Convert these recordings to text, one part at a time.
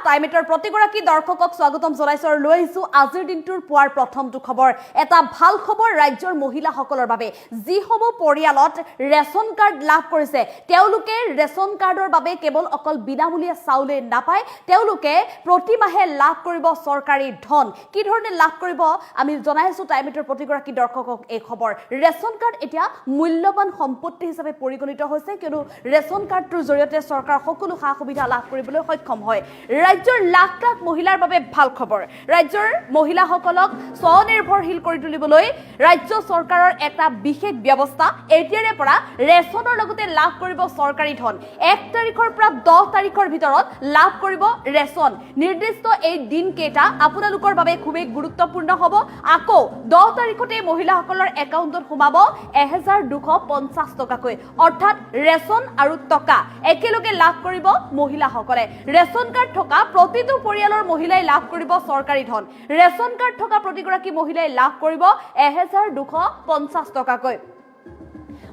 টাইমেটৰ প্ৰতিগৰাকী দৰ্শকক স্বাগতম জনাইছো আৰু লৈ আহিছো আজিৰ দিনটোৰ পুৱাৰ প্ৰথমটো খবৰ এটা ভাল খবৰ ৰাজ্যৰ মহিলাসকলৰ বাবে যিসমূহ পৰিয়ালত ৰেচন কাৰ্ড লাভ কৰিছে তেওঁলোকে ৰেচন কাৰ্ডৰ বাবে কেৱল অকল বিনামূলীয়া চাউলে নাপায় তেওঁলোকে প্ৰতিমাহে লাভ কৰিব চৰকাৰী ধন কি ধৰণে লাভ কৰিব আমি জনাইছো টাইমেটৰ প্ৰতিগৰাকী দৰ্শকক এই খবৰ ৰেচন কাৰ্ড এতিয়া মূল্যৱান সম্পত্তি হিচাপে পৰিগণিত হৈছে কিয়নো ৰেচন কাৰ্ডৰ জৰিয়তে চৰকাৰ সকলো সা সুবিধা লাভ কৰিবলৈ সক্ষম হয় ৰাজ্যৰ লাখ লাখ মহিলাৰ বাবে ভাল খবৰ ৰাজ্যৰ মহিলাসকলক স্বনিৰ্ভৰশীল কৰি তুলিবলৈ ৰাজ্য চৰকাৰৰ এটা বিশেষ ব্যৱস্থা এতিয়াৰে পৰা ৰেচনৰ লগতে লাভ কৰিব চৰকাৰী ধন 1 তাৰিখৰ পৰা 10 তাৰিখৰ ভিতৰত লাভ কৰিব ৰেচন নিৰ্দিষ্ট এই দিন কেইটা আপোনালোকৰ বাবে খুবেই গুৰুত্বপূৰ্ণ হ'ব আকৌ 10 তাৰিখতে মহিলাসকলৰ একাউণ্টত সোমাব 1250 টকাকৈ অৰ্থাৎ ৰেচন আৰু টকা একেলগে লাভ কৰিব মহিলাসকলে ৰেচন কাৰ্ড থকা প্ৰতিটো পৰিয়ালৰ মহিলাই লাভ কৰিব চৰকাৰী ধন ৰেচন কাৰ্ড থকা প্ৰতিগৰাকী মহিলাই লাভ কৰিব 1250 টকাকৈ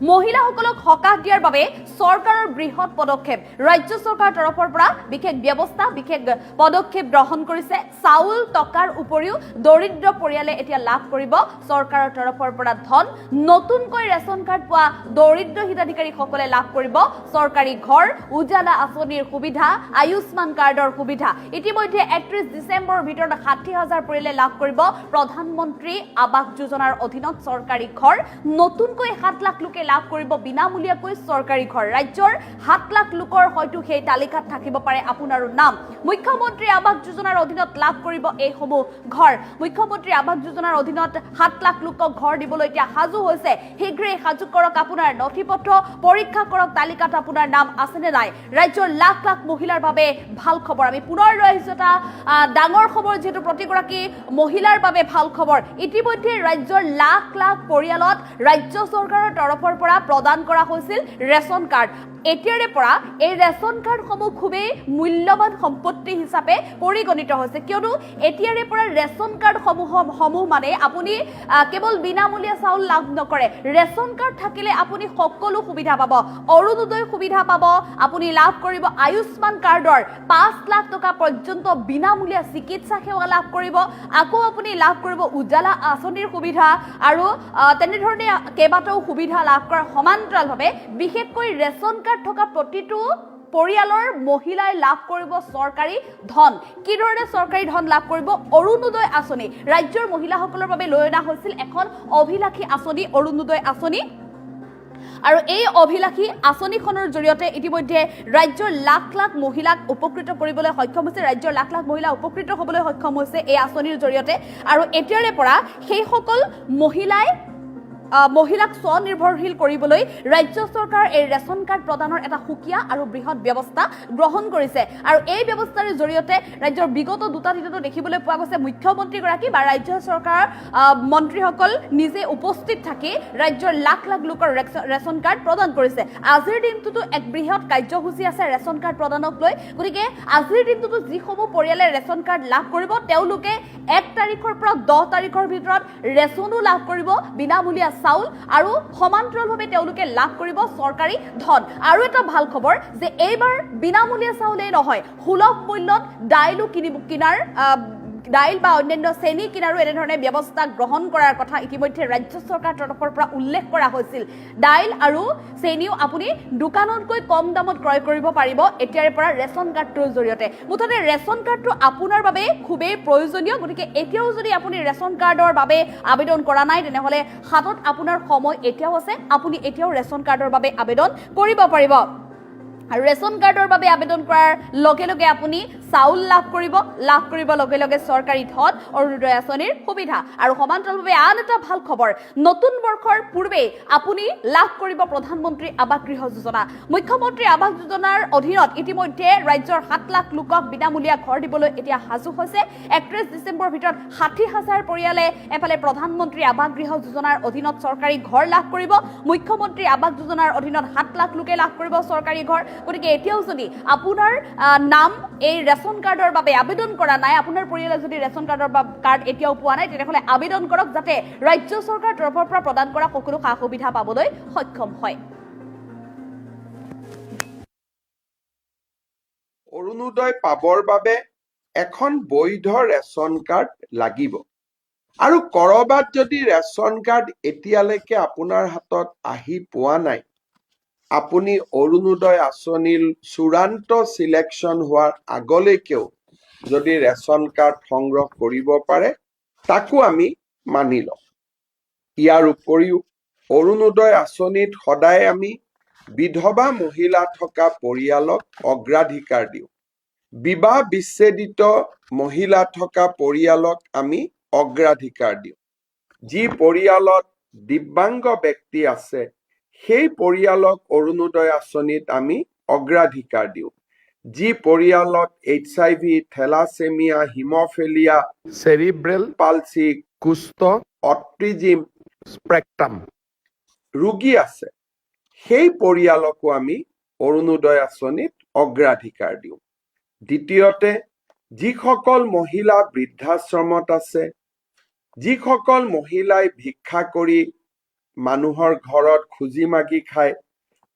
মহিলাসকলক হকাহ দিয়াৰ বাবে চৰকাৰৰ বৃহৎ পদক্ষেপ ৰাজ্য চৰকাৰৰ তৰফৰ পৰা বিশেষ ব্যৱস্থা বিশেষ পদক্ষেপ গ্ৰহণ কৰিছে চাউল টকাৰ উপৰিও দৰিদ্ৰ পৰিয়ালে এতিয়া লাভ কৰিব চৰকাৰৰ তৰফৰ পৰা ধন নতুনকৈ ৰেচন কাৰ্ড পোৱা দৰিদ্ৰ হিতাধিকাৰীসকলে লাভ কৰিব চৰকাৰী ঘৰ উজালা আঁচনিৰ সুবিধা আয়ুষ্মান কাৰ্ডৰ সুবিধা ইতিমধ্যে 31 ডিচেম্বৰৰ ভিতৰত 60,000 পৰিয়ালে লাভ কৰিব প্ৰধানমন্ত্ৰী আৱাস যোজনাৰ অধীনত চৰকাৰী ঘৰ নতুনকৈ 7 লাখ লোকে লাভ কৰিব বিনামূলীয়াকৈ চৰকাৰী ঘৰ ৰাজ্যৰ 7 লাখ লোকৰ হয়তো সেই তালিকাত থাকিব পাৰে আপোনাৰো নাম মুখ্যমন্ত্ৰী আৱাস যোজনাৰ অধীনত লাভ কৰিব এই সমূহ ঘৰ মুখ্যমন্ত্ৰী আৱাস যোজনাৰ অধীনত 7 লাখ লোকক ঘৰ দিবলৈ এতিয়া সাজু হৈছে শীঘ্ৰেই সাজু কৰক আপোনাৰ নথিপত্ৰ পৰীক্ষা কৰক তালিকাত আপোনাৰ নাম আছে নে নাই ৰাজ্যৰ লাখ লাখ মহিলাৰ বাবে ভাল খবৰ আমি পুনৰ লৈ আহিছো এটা ডাঙৰ খবৰ যেটো প্ৰতিগৰাকী মহিলাৰ বাবে ভাল খবৰ ইতিমধ্যে ৰাজ্যৰ লাখ লাখ পৰিয়ালত ৰাজ্য চৰকাৰৰ তৰফৰ পৰা প্ৰদান কৰা হৈছিল ৰেচন কাৰ্ড এতিয়াৰে পৰা এই ৰেচন কাৰ্ডসমূহ খুবেই মূল্যৱান সম্পত্তি হিচাপে পৰিগণিত হৈছে কিয়নো এতিয়াৰে পৰা ৰেচন কাৰ্ডসমূহ মানে আপুনি কেৱল বিনামূলীয়া চাউল লাভ নকৰে ৰেচন কাৰ্ড থাকিলে আপুনি সকলো সুবিধা পাব অৰুণোদয় সুবিধা পাব আপুনি লাভ কৰিব আয়ুষ্মান কাৰ্ডৰ 5 লাখ টকা পৰ্যন্ত বিনামূলীয়া চিকিৎসা সেৱা লাভ কৰিব আকৌ আপুনি লাভ কৰিব উজালা আঁচনিৰ সুবিধা আৰু তেনেধৰণে কেইবাটাও সুবিধা লাভ কৰাৰ সমান্তৰালভাৱে বিশেষকৈ ৰেচন কাৰ্ড থকা প্ৰতিটো পৰিয়ালৰ মহিলাই লাভ কৰিব চৰকাৰী ধন কি ধৰণে চৰকাৰী ধন লাভ কৰিব অৰুণোদয় আঁচনি ৰাজ্যৰ মহিলাসকলৰ বাবে লৈ অনা হৈছিল এখন অভিলাষী আঁচনি অৰুণোদয় আঁচনি আৰু এই অভিলাষী আঁচনিখনৰ জৰিয়তে ইতিমধ্যে ৰাজ্যৰ লাখ লাখ মহিলাক উপকৃত কৰিবলৈ সক্ষম হৈছে ৰাজ্যৰ লাখ লাখ মহিলা উপকৃত হ'বলৈ সক্ষম হৈছে এই আঁচনিৰ জৰিয়তে আৰু এতিয়াৰে পৰা সেই সকল মহিলাক স্বনিৰ্ভৰশীল কৰিবলৈ ৰাজ্য চৰকাৰ এই ৰেচন কাৰ্ড প্ৰদানৰ এটা সুকীয়া আৰু বৃহৎ ব্যৱস্থা গ্ৰহণ কৰিছে আৰু এই ব্যৱস্থাৰ জৰিয়তে ৰাজ্যৰ বিগত দুটা দিনতো দেখিবলৈ পোৱা গৈছে মুখ্যমন্ত্ৰীগৰাকী বা ৰাজ্য চৰকাৰৰ মন্ত্ৰীসকল নিজে উপস্থিত থাকি ৰাজ্যৰ লাখ লাখ লোকৰ ৰেচন কাৰ্ড প্ৰদান কৰিছে আজিৰ দিনটোতো এক বৃহৎ কাৰ্যসূচী আছে ৰেচন কাৰ্ড প্ৰদানক লৈ গতিকে আজিৰ দিনটোতো যিসমূহ পৰিয়ালে ৰেচন কাৰ্ড লাভ কৰিব তেওঁলোকে 1 তাৰিখৰ পৰা 10 তাৰিখৰ ভিতৰত ৰেচনো লাভ কৰিব বিনামূলীয়া চাউল আৰু সমান্তৰালভাৱে তেওঁলোকে লাভ কৰিব চৰকাৰী ধন আৰু এটা ভাল খবৰ যে এইবাৰ বিনামূলীয়া চাউলেই নহয় সুলভ মূল্যত দাইলো কিনাৰ দাইল বা অন্যান্য চেনি কিনাৰো এনেধৰণে ব্যৱস্থা গ্ৰহণ কৰাৰ কথা ইতিমধ্যে ৰাজ্য চৰকাৰৰ তৰফৰ পৰা উল্লেখ কৰা হৈছিল দাইল আৰু চেনিও আপুনি দোকানতকৈ কম দামত ক্ৰয় কৰিব পাৰিব এতিয়াৰে পৰা ৰেচন কাৰ্ডটোৰ জৰিয়তে মুঠতে ৰেচন কাৰ্ডটো আপোনাৰ বাবে খুবেই প্ৰয়োজনীয় গতিকে এতিয়াও যদি আপুনি ৰেচন কাৰ্ডৰ বাবে আবেদন কৰা নাই তেনেহ'লে হাতত আপোনাৰ সময় এতিয়াও আছে আপুনি এতিয়াও ৰেচন কাৰ্ডৰ বাবে আবেদন কৰিব পাৰিব আৰু ৰেচন কাৰ্ডৰ বাবে আবেদন কৰাৰ লগে লগে আপুনি চাউল লাভ কৰিব লগে লগে চৰকাৰী ধন অৰুণোদয় আঁচনিৰ সুবিধা আৰু সমান্তৰালভাৱে আন এটা ভাল খবৰ নতুন বৰ্ষৰ পূৰ্বে আপুনি লাভ কৰিব প্ৰধানমন্ত্ৰী আৱাস গৃহ যোজনা মুখ্যমন্ত্ৰী আৱাস যোজনাৰ অধীনত ইতিমধ্যে ৰাজ্যৰ 7 লাখ লোকক বিনামূলীয়া ঘৰ দিবলৈ এতিয়া সাজু হৈছে 31 ডিচেম্বৰৰ ভিতৰত 60,000 পৰিয়ালে এফালে প্ৰধানমন্ত্ৰী আৱাস গৃহ যোজনাৰ অধীনত চৰকাৰী ঘৰ লাভ কৰিব মুখ্যমন্ত্ৰী আৱাস যোজনাৰ অধীনত 7 লাখ লোকে লাভ কৰিব চৰকাৰী ঘৰ গতিকে এতিয়াও যদি আপোনাৰ নাম এই ৰেচন কাৰ্ডৰ বাবে আবেদন কৰা নাই আপোনাৰ পৰিয়ালে যদি ৰেচন কাৰ্ডৰ কাৰ্ড এতিয়াও পোৱা নাই তেনেহ'লে আবেদন কৰক যাতে ৰাজ্য চৰকাৰৰ তৰফৰ পৰা প্ৰদান কৰা সকলো সা সুবিধা পাবলৈ সক্ষম হয় অৰুণোদয় পাবৰ বাবে এখন বৈধ ৰেচন কাৰ্ড লাগিব আৰু কৰবাত যদি ৰেচন কাৰ্ড এতিয়ালৈকে আপোনাৰ হাতত আহি পোৱা নাই, আপুনি অৰুণোদয় আঁচনিৰ চূড়ান্ত সিলেকশ্যন হোৱাৰ আগলৈকেও যদি ৰেচন কাৰ্ড সংগ্ৰহ কৰিব পাৰে, তাকো আমি মানি লওঁ। ইয়াৰ উপৰিও অৰুণোদয় আঁচনিত সদায় আমি বিধৱা মহিলা থকা পৰিয়ালক অগ্ৰাধিকাৰ দিওঁ। বিবাহ বিচ্ছেদিত মহিলা থকা পৰিয়ালক আমি অগ্ৰাধিকাৰ দিওঁ। যি পৰিয়ালত দিব্যাংগ ব্যক্তি আছে, সেই পৰিয়ালক অৰুণোদয় আঁচনিত আমি অগ্ৰাধিকাৰ দিওঁ। যি পৰিয়ালত HIV, থেলাছেমিয়া, হিমফেলিয়া, চেৰিব্ৰেল পালচি, কুষ্ঠ, অটিজিম স্পেক্ট্ৰাম ৰোগী আছে, সেই পৰিয়ালকো আমি অৰুণোদয় আঁচনিত অগ্ৰাধিকাৰ দিওঁ। দ্বিতীয়তে, যিসকল মহিলা বৃদ্ধাশ্ৰমত আছে, যিসকল মহিলাই ভিক্ষা কৰি মানুহৰ ঘৰত খুজি মাগি খায়,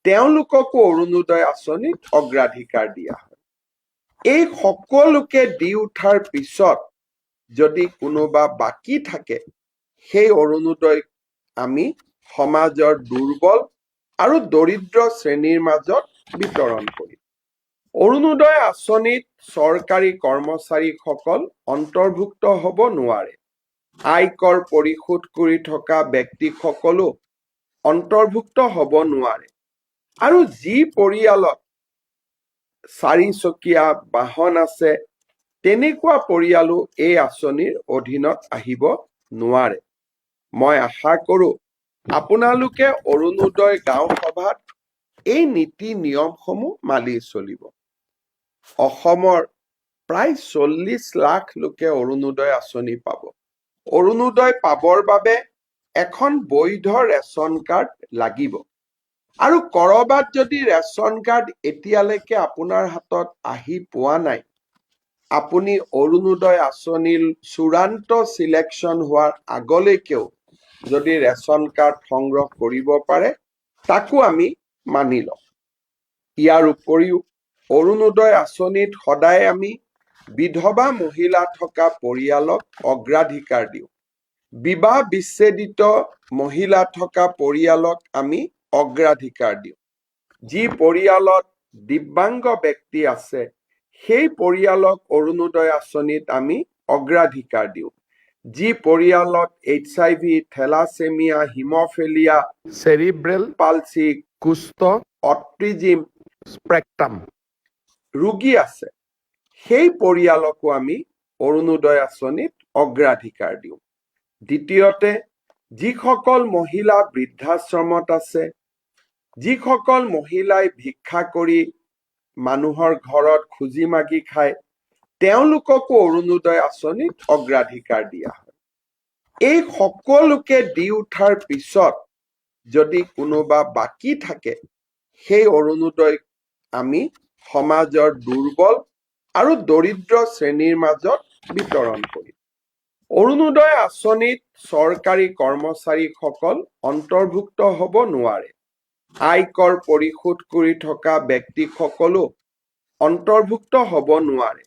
তেওঁলোককো অৰুণোদয় আঁচনিত অগ্ৰাধিকাৰ দিয়া হয়। এই সকলোকে দি উঠাৰ পিছত যদি কোনোবা বাকী থাকে, সেই অৰুণোদয় আমি সমাজৰ দুৰ্বল আৰু দৰিদ্ৰ শ্ৰেণীৰ মাজত বিতৰণ কৰিম। অৰুণোদয় আঁচনিত চৰকাৰী কৰ্মচাৰীসকল অন্তৰ্ভুক্ত হ'ব নোৱাৰে। আয়কৰ পৰিশোধ কৰি থকা ব্যক্তিসকলো অন্তৰ্ভুক্ত হ'ব নোৱাৰে। আৰু যি পৰিয়ালত 4 চকীয়া বাহন আছে, তেনেকুৱা পৰিয়ালো এই আঁচনিৰ অধীনত আহিব নোৱাৰে। মই আশা কৰোঁ আপোনালোকে অৰুণোদয় গাঁও সভাত এই নীতি নিয়মসমূহ মানি চলিব। অসমৰ প্ৰায় 40 লাখ লোকে অৰুণোদয় আঁচনি পাব। অৰুণোদয় পাবৰ বাবে এখন বৈধ ৰেচন কাৰ্ড লাগিব আৰু কৰবাত যদি ৰেচন কাৰ্ড এতিয়ালৈকে আপোনাৰ হাতত আহি পোৱা নাই, আপুনি অৰুণোদয় আঁচনিৰ চূড়ান্ত সিলেকশ্যন হোৱাৰ আগলৈকেও যদি ৰেচন কাৰ্ড সংগ্ৰহ কৰিব পাৰে, তাকো আমি মানি লওঁ। ইয়াৰ উপৰিও অৰুণোদয় আঁচনিত সদায় আমি বিধৱা মহিলা থকা পৰিয়ালক অগ্ৰাধিকাৰ দিওঁ। বিবাহ বিচ্ছেদিত মহিলা থকা পৰিয়ালক আমি অগ্ৰাধিকাৰ দিওঁ। যি পৰিয়ালত দিব্যাংগ ব্যক্তি আছে, সেই পৰিয়ালক অৰুণোদয় আঁচনিত আমি অগ্ৰাধিকাৰ দিওঁ। যি পৰিয়ালত HIV, থেলাছেমিয়া, হিমফেলিয়া, চেৰিব্ৰেল পালচি, কুষ্ঠ, অটিজিম স্পেক্ট্ৰাম ৰোগী আছে, সেই পৰিয়ালকো আমি অৰুণোদয় আঁচনিত অগ্ৰাধিকাৰ দিওঁ। দ্বিতীয়তে, যিসকল মহিলা বৃদ্ধাশ্ৰমত আছে, যিসকল মহিলাই ভিক্ষা কৰি মানুহৰ ঘৰত খুজি মাগি খায়, তেওঁলোককো অৰুণোদয় আঁচনিত অগ্ৰাধিকাৰ দিয়া হয়। এই সকলোকে দি উঠাৰ পিছত যদি কোনোবা বাকী থাকে, সেই অৰুণোদয় আমি সমাজৰ দুৰ্বল আৰু দৰিদ্ৰ শ্ৰেণীৰ মাজত বিতৰণ কৰিম। অৰুণোদয় আঁচনিত চৰকাৰী কৰ্মচাৰীসকল অন্তৰ্ভুক্ত হ'ব নোৱাৰে। আয়কৰ পৰিশোধ কৰি থকা ব্যক্তিসকলো অন্তৰ্ভুক্ত হ'ব নোৱাৰে।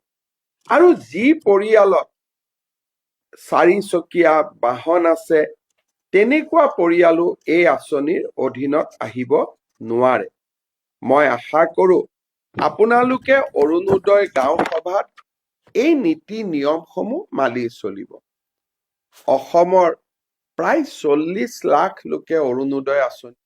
আৰু যি পৰিয়ালত 4 চকীয়া বাহন আছে, তেনেকুৱা পৰিয়ালো এই আঁচনিৰ অধীনত আহিব নোৱাৰে। মই আশা কৰোঁ আপোনালোকে অৰুণোদয় গাঁও সভাত এই নীতি নিয়মসমূহ মানি চলিব। অসমৰ প্ৰায় 40 লাখ লোকে অৰুণোদয় আঁচনি